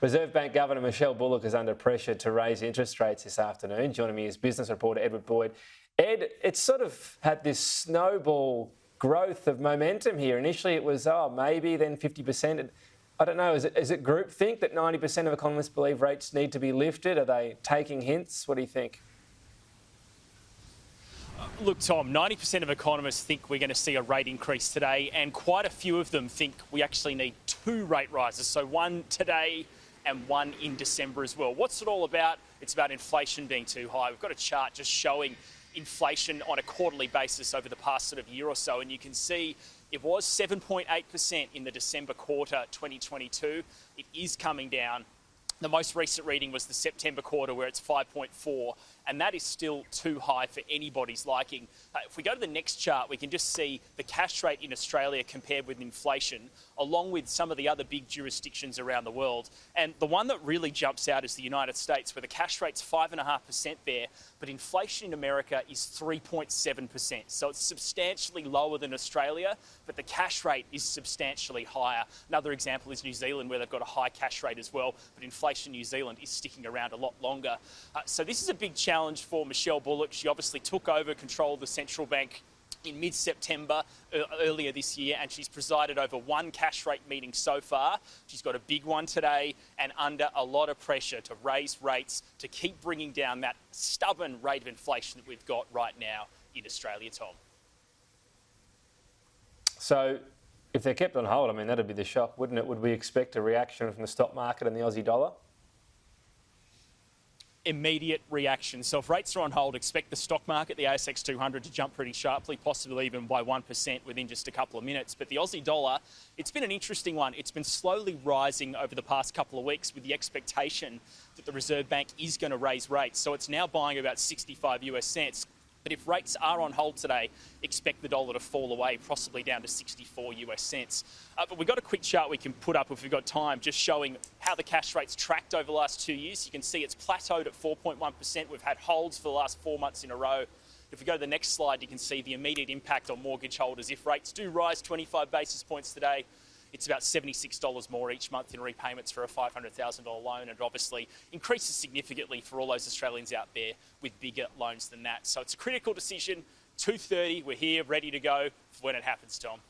Reserve Bank Governor Michele Bullock is under pressure to raise interest rates this afternoon. Joining me is business reporter Edward Boyd. Ed, it's sort of had this snowball growth of momentum here. Initially it was, maybe, then 50%. I don't know, is it groupthink that 90% of economists believe rates need to be lifted? Are they taking hints? What do you think? Look, Tom, 90% of economists think we're going to see a rate increase today, and quite a few of them think we actually need 2 rate rises, so one today and one in December as well. What's it all about? It's about inflation being too high. We've got a chart just showing inflation on a quarterly basis over the past sort of year or so, and you can see it was 7.8% in the December quarter 2022. It is coming down. The most recent reading was the September quarter, where it's 5.4, and that is still too high for anybody's liking. If we go to the next chart, we can just see the cash rate in Australia compared with inflation, along with some of the other big jurisdictions around the world. And the one that really jumps out is the United States, where the cash rate's 5.5% there, but inflation in America is 3.7%. So it's substantially lower than Australia, but the cash rate is substantially higher. Another example is New Zealand, where they've got a high cash rate as well, but inflation in New Zealand is sticking around a lot longer. So this is a big challenge for Michele Bullock. She obviously took over control of the central bank in mid-September earlier this year, and she's presided over 1 cash rate meeting so far. She's got a big one today, and under a lot of pressure to raise rates to keep bringing down that stubborn rate of inflation that we've got right now in Australia, Tom. So if they're kept on hold, I mean, that'd be the shock, wouldn't it? Would we expect a reaction from the stock market and the Aussie dollar? Immediate reaction. So if rates are on hold, expect the stock market, the ASX 200, to jump pretty sharply, possibly even by 1% within just a couple of minutes. But the Aussie dollar, it's been an interesting one. It's been slowly rising over the past couple of weeks with the expectation that the Reserve Bank is going to raise rates. So it's now buying about 65 US cents. But if rates are on hold today, expect the dollar to fall away, possibly down to 64 US cents. But we've got a quick chart we can put up if we've got time, just showing how the cash rate's tracked over the last 2 years. You can see it's plateaued at 4.1%. We've had holds for the last 4 months in a row. If we go to the next slide, you can see the immediate impact on mortgage holders. If rates do rise 25 basis points today, it's about $76 more each month in repayments for a $500,000 loan, and it obviously increases significantly for all those Australians out there with bigger loans than that. So it's a critical decision. 2:30, we're here, ready to go for when it happens, Tom.